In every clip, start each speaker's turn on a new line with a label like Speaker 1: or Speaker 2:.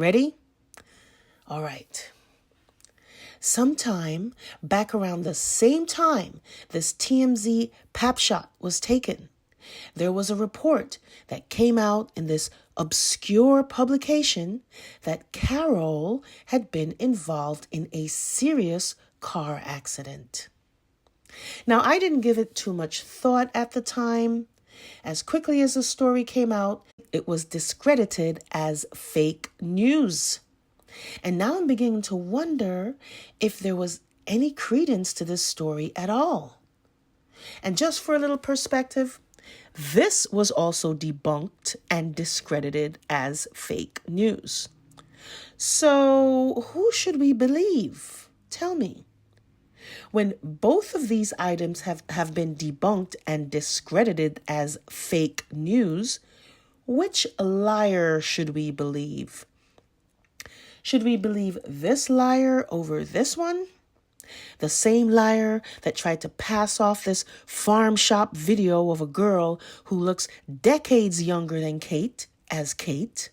Speaker 1: Ready? All right. Sometime back around the same time this TMZ pap shot was taken, there was a report that came out in this obscure publication that Carol had been involved in a serious car accident. Now, I didn't give it too much thought at the time. As quickly as the story came out, it was discredited as fake news. And now I'm beginning to wonder if there was any credence to this story at all. And just for a little perspective, this was also debunked and discredited as fake news. So who should we believe? Tell me. When both of these items have been debunked and discredited as fake news, which liar should we believe? Should we believe this liar over this one? The same liar that tried to pass off this farm shop video of a girl who looks decades younger than Kate as Kate.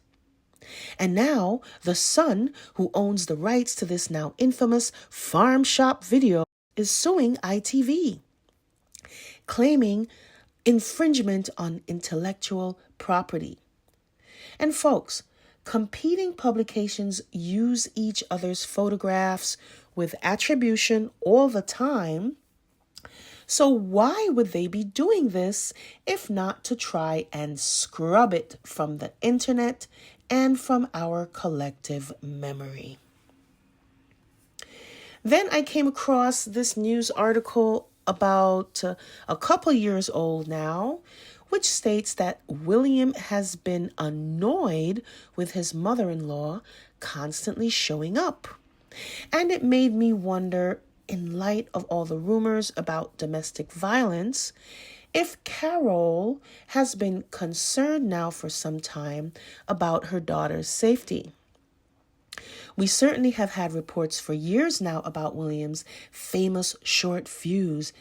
Speaker 1: And now the son who owns the rights to this now infamous farm shop video is suing ITV, claiming infringement on intellectual property. And folks, competing publications use each other's photographs with attribution all the time. So why would they be doing this if not to try and scrub it from the internet and from our collective memory? Then I came across this news article about a couple years old now, which states that William has been annoyed with his mother-in-law constantly showing up. And it made me wonder, in light of all the rumors about domestic violence, if Carol has been concerned now for some time about her daughter's safety. We certainly have had reports for years now about William's famous short fuse,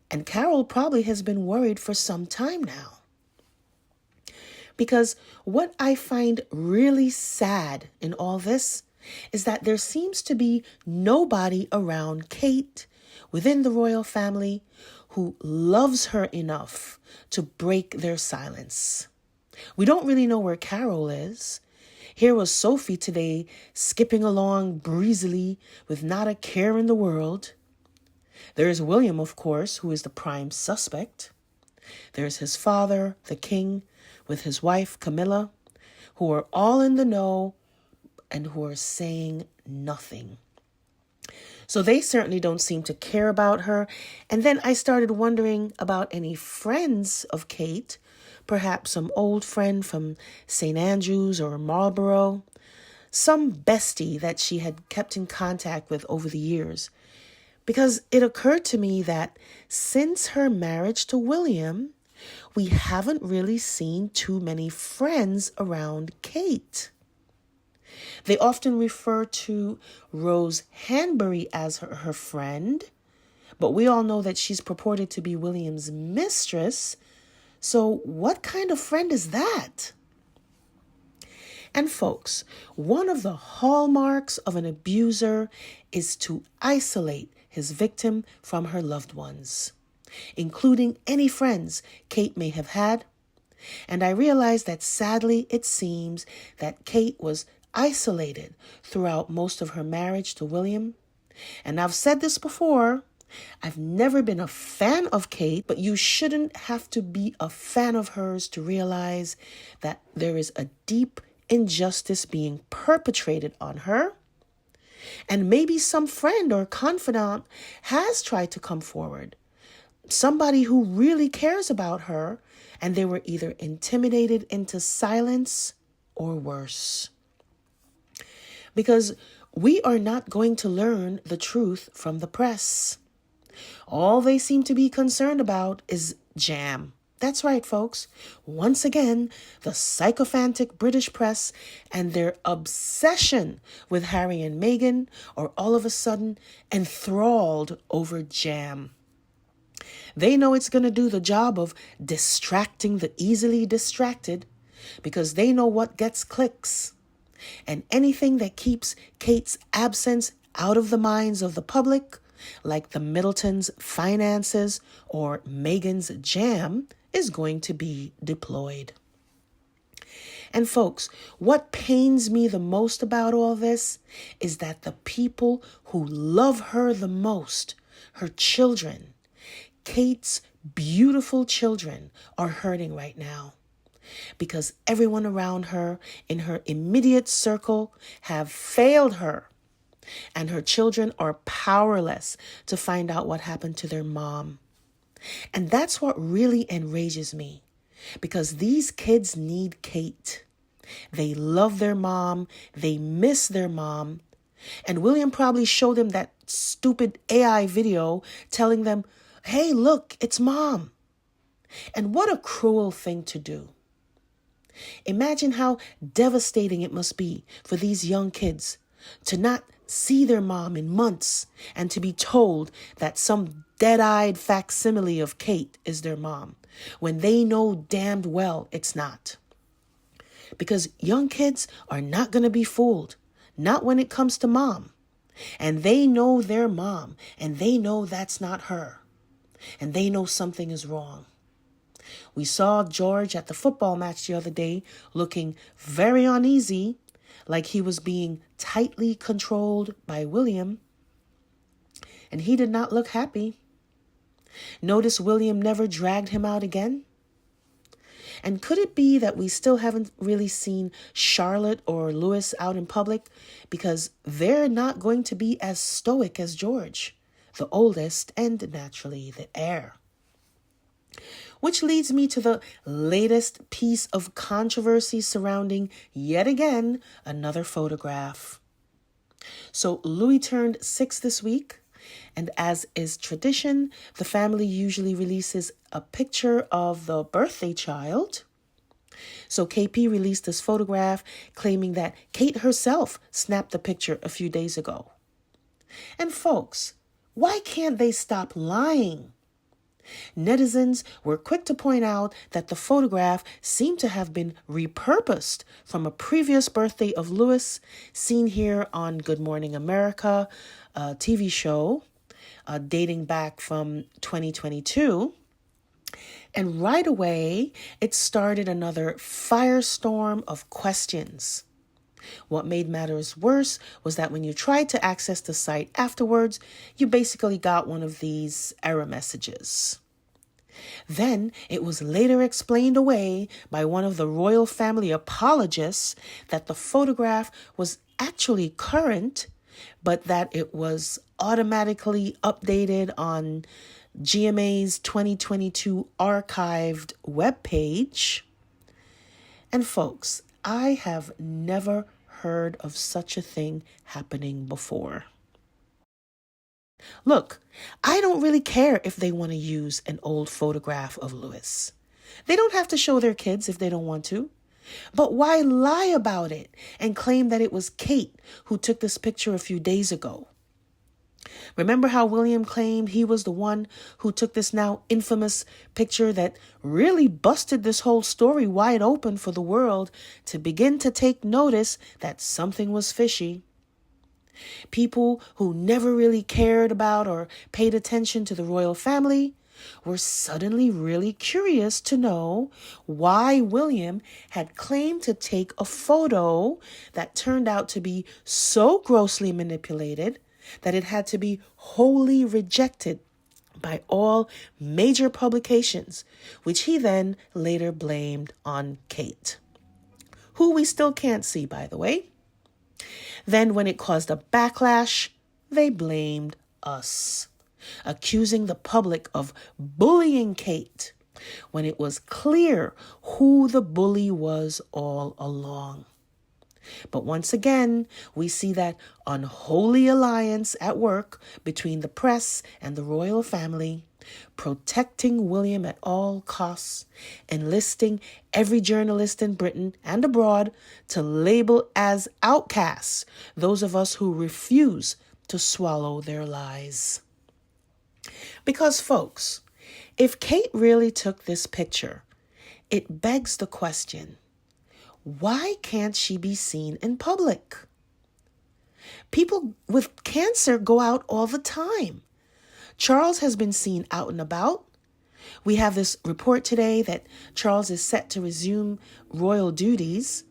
Speaker 1: and Carol probably has been worried for some time now. Because what I find really sad in all this is that there seems to be nobody around Kate within the royal family who loves her enough to break their silence. We don't really know where Carol is. Here was Sophie today, skipping along breezily with not a care in the world. There is William, of course, who is the prime suspect. There's his father, the king, with his wife, Camilla, who are all in the know and who are saying nothing. So they certainly don't seem to care about her. And then I started wondering about any friends of Kate, perhaps some old friend from St. Andrews or Marlborough, some bestie that she had kept in contact with over the years. Because it occurred to me that since her marriage to William, we haven't really seen too many friends around Kate. They often refer to Rose Hanbury as her friend, but we all know that she's purported to be William's mistress. So what kind of friend is that? And folks, one of the hallmarks of an abuser is to isolate his victim from her loved ones, including any friends Kate may have had. And I realized that sadly it seems that Kate was isolated throughout most of her marriage to William. And I've said this before, I've never been a fan of Kate, but you shouldn't have to be a fan of hers to realize that there is a deep injustice being perpetrated on her. And maybe some friend or confidant has tried to come forward, somebody who really cares about her, and they were either intimidated into silence or worse. Because we are not going to learn the truth from the press. All they seem to be concerned about is jam. That's right, folks. Once again, the sycophantic British press and their obsession with Harry and Meghan are all of a sudden enthralled over jam. They know it's going to do the job of distracting the easily distracted because they know what gets clicks. And anything that keeps Kate's absence out of the minds of the public, like the Middletons' finances or Meghan's jam, is going to be deployed. And folks, what pains me the most about all this is that the people who love her the most, her children, Kate's beautiful children, are hurting right now. Because everyone around her in her immediate circle have failed her. And her children are powerless to find out what happened to their mom. And that's what really enrages me. Because these kids need Kate. They love their mom. They miss their mom. And William probably showed them that stupid AI video telling them, hey, look, it's mom. And what a cruel thing to do. Imagine how devastating it must be for these young kids to not see their mom in months and to be told that some dead-eyed facsimile of Kate is their mom when they know damned well it's not. Because young kids are not going to be fooled, not when it comes to mom. And they know their mom, and they know that's not her. And they know something is wrong. We saw George at the football match the other day looking very uneasy, like he was being tightly controlled by William. And he did not look happy. Notice William never dragged him out again. And could it be that we still haven't really seen Charlotte or Louis out in public because they're not going to be as stoic as George, the oldest and naturally the heir? Which leads me to the latest piece of controversy surrounding, yet again, another photograph. So Louis turned 6 this week, and as is tradition, the family usually releases a picture of the birthday child. So KP released this photograph claiming that Kate herself snapped the picture a few days ago. And folks, why can't they stop lying? Netizens were quick to point out that the photograph seemed to have been repurposed from a previous birthday of Louis, seen here on Good Morning America, a TV show dating back from 2022. And right away, it started another firestorm of questions. What made matters worse was that when you tried to access the site afterwards, you basically got one of these error messages. Then it was later explained away by one of the royal family apologists that the photograph was actually current, but that it was automatically updated on GMA's 2022 archived webpage. And folks, I have never heard of such a thing happening before. Look, I don't really care if they want to use an old photograph of Louis. They don't have to show their kids if they don't want to. But why lie about it and claim that it was Kate who took this picture a few days ago? Remember how William claimed he was the one who took this now infamous picture that really busted this whole story wide open for the world to begin to take notice that something was fishy? People who never really cared about or paid attention to the royal family were suddenly really curious to know why William had claimed to take a photo that turned out to be so grossly manipulated that it had to be wholly rejected by all major publications, which he then later blamed on Kate, who we still can't see, by the way. Then when it caused a backlash, they blamed us, accusing the public of bullying Kate, when it was clear who the bully was all along. But once again, we see that unholy alliance at work between the press and the royal family, protecting William at all costs, enlisting every journalist in Britain and abroad to label as outcasts those of us who refuse to swallow their lies. Because, folks, if Kate really took this picture, it begs the question, Why can't she be seen in public? People with cancer go out all the time. Charles has been seen out and about. We have this report today that Charles is set to resume royal duties.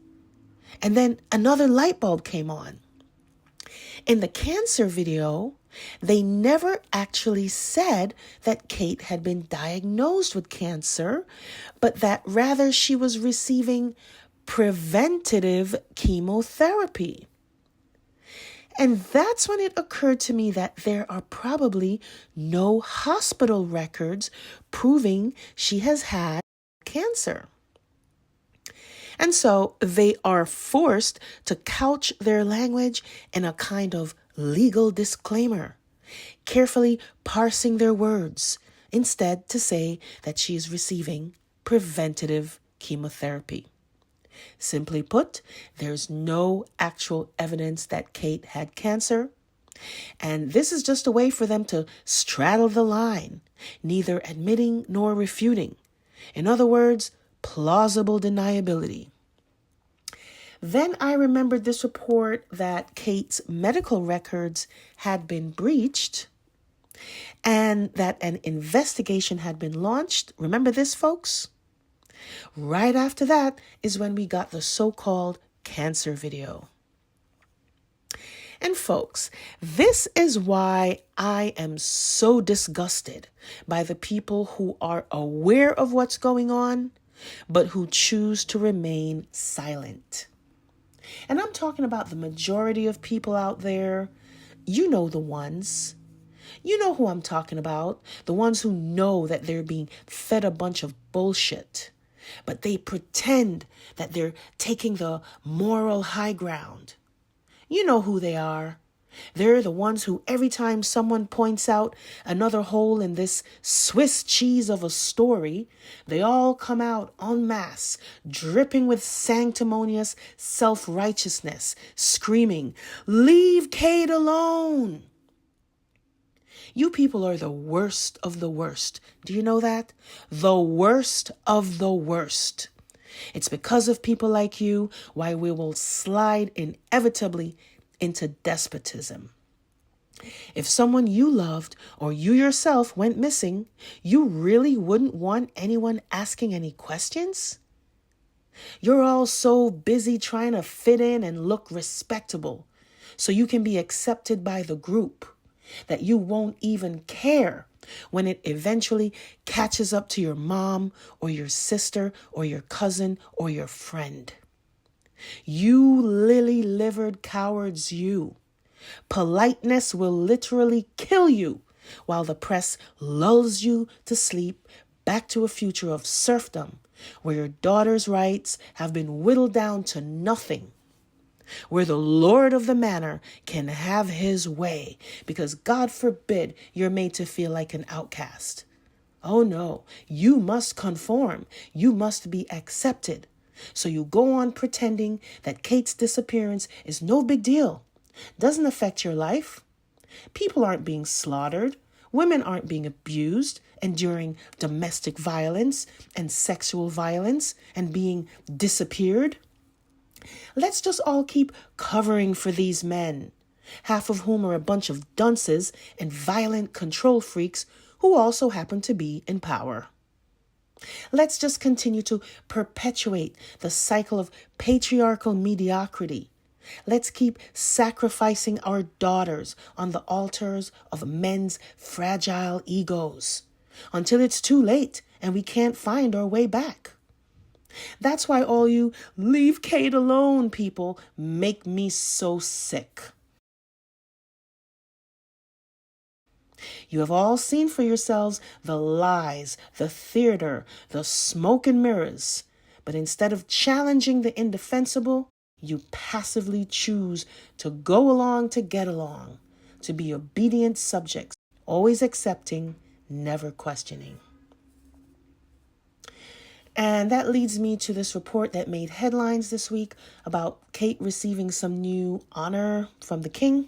Speaker 1: And then another light bulb came on. In the cancer video, they never actually said that Kate had been diagnosed with cancer, but that rather she was receiving preventative chemotherapy. And that's when it occurred to me that there are probably no hospital records proving she has had cancer. And so they are forced to couch their language in a kind of legal disclaimer, carefully parsing their words, instead to say that she is receiving preventative chemotherapy. Simply put, there's no actual evidence that Kate had cancer. And this is just a way for them to straddle the line, neither admitting nor refuting. In other words, plausible deniability. Then I remembered this report that Kate's medical records had been breached and that an investigation had been launched. Remember this, folks? Right after that is when we got the so-called cancer video. And folks, this is why I am so disgusted by the people who are aware of what's going on, but who choose to remain silent. And I'm talking about the majority of people out there. You know the ones. You know who I'm talking about. The ones who know that they're being fed a bunch of bullshit, but they pretend that they're taking the moral high ground. You know who they are. They're the ones who every time someone points out another hole in this Swiss cheese of a story, they all come out en masse, dripping with sanctimonious self-righteousness, screaming, "Leave Kate alone!" You people are the worst of the worst. Do you know that? The worst of the worst. It's because of people like you why we will slide inevitably into despotism. If someone you loved or you yourself went missing, you really wouldn't want anyone asking any questions? You're all so busy trying to fit in and look respectable so you can be accepted by the group that you won't even care when it eventually catches up to your mom or your sister or your cousin or your friend. You lily-livered cowards, you. Politeness will literally kill you while the press lulls you to sleep back to a future of serfdom where your daughter's rights have been whittled down to nothing, where the Lord of the manor can have his way because God forbid you're made to feel like an outcast. Oh no, you must conform. You must be accepted. So you go on pretending that Kate's disappearance is no big deal, doesn't affect your life. People aren't being slaughtered. Women aren't being abused, enduring domestic violence and sexual violence and being disappeared. Let's just all keep covering for these men, half of whom are a bunch of dunces and violent control freaks who also happen to be in power. Let's just continue to perpetuate the cycle of patriarchal mediocrity. Let's keep sacrificing our daughters on the altars of men's fragile egos until it's too late and we can't find our way back. That's why all you leave Kate alone people make me so sick. You have all seen for yourselves the lies, the theater, the smoke and mirrors. But instead of challenging the indefensible, you passively choose to go along to get along, to be obedient subjects, always accepting, never questioning. And that leads me to this report that made headlines this week about Kate receiving some new honor from the king.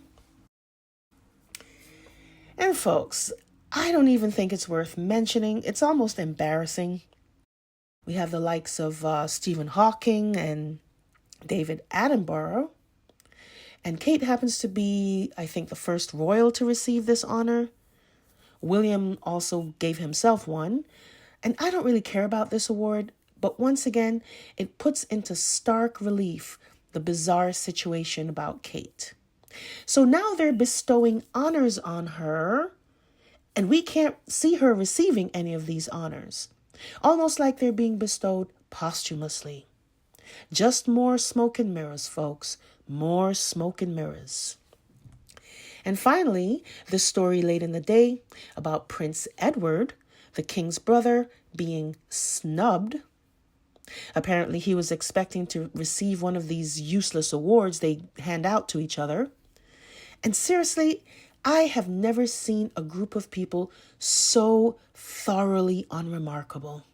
Speaker 1: And folks, I don't even think it's worth mentioning. It's almost embarrassing. We have the likes of Stephen Hawking and David Attenborough. And Kate happens to be, I think, the first royal to receive this honor. William also gave himself one. And I don't really care about this award, but once again, it puts into stark relief the bizarre situation about Kate. So now they're bestowing honors on her, and we can't see her receiving any of these honors. Almost like they're being bestowed posthumously. Just more smoke and mirrors, folks. More smoke and mirrors. And finally, the story late in the day about Prince Edward, the king's brother, being snubbed. Apparently, he was expecting to receive one of these useless awards they hand out to each other. And seriously, I have never seen a group of people so thoroughly unremarkable.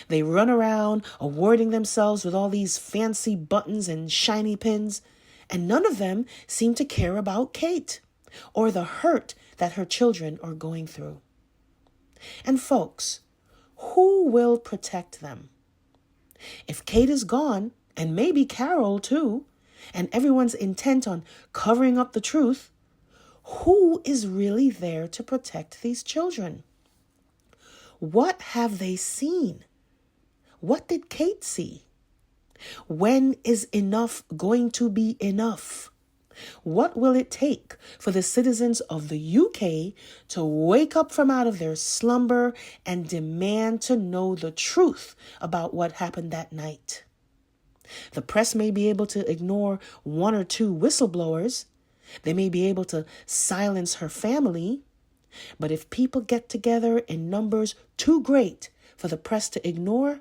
Speaker 1: They run around awarding themselves with all these fancy buttons and shiny pins, and none of them seem to care about Kate or the hurt that her children are going through. And folks, who will protect them? If Kate is gone, and maybe Carol too, and everyone's intent on covering up the truth, who is really there to protect these children? What have they seen? What did Kate see? When is enough going to be enough? What will it take for the citizens of the UK to wake up from out of their slumber and demand to know the truth about what happened that night? The press may be able to ignore one or two whistleblowers. They may be able to silence her family. But if people get together in numbers too great for the press to ignore,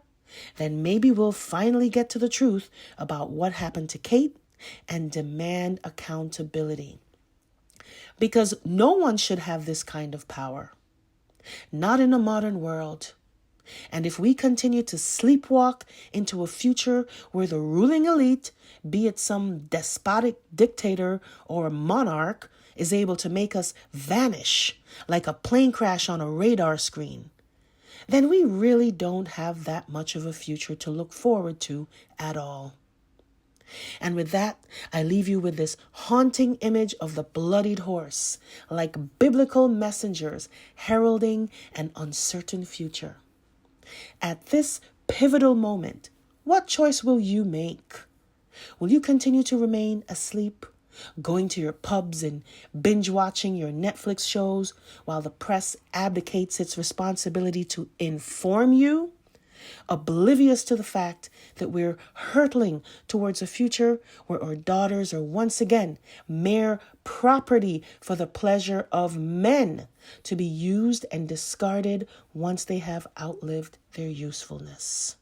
Speaker 1: then maybe we'll finally get to the truth about what happened to Kate and demand accountability. Because no one should have this kind of power. Not in a modern world. And if we continue to sleepwalk into a future where the ruling elite, be it some despotic dictator or a monarch, is able to make us vanish like a plane crash on a radar screen, then we really don't have that much of a future to look forward to at all. And with that, I leave you with this haunting image of the bloodied horse, like biblical messengers heralding an uncertain future. At this pivotal moment, what choice will you make? Will you continue to remain asleep, going to your pubs and binge watching your Netflix shows while the press abdicates its responsibility to inform you, oblivious to the fact that we're hurtling towards a future where our daughters are once again mere property for the pleasure of men to be used and discarded once they have outlived their usefulness?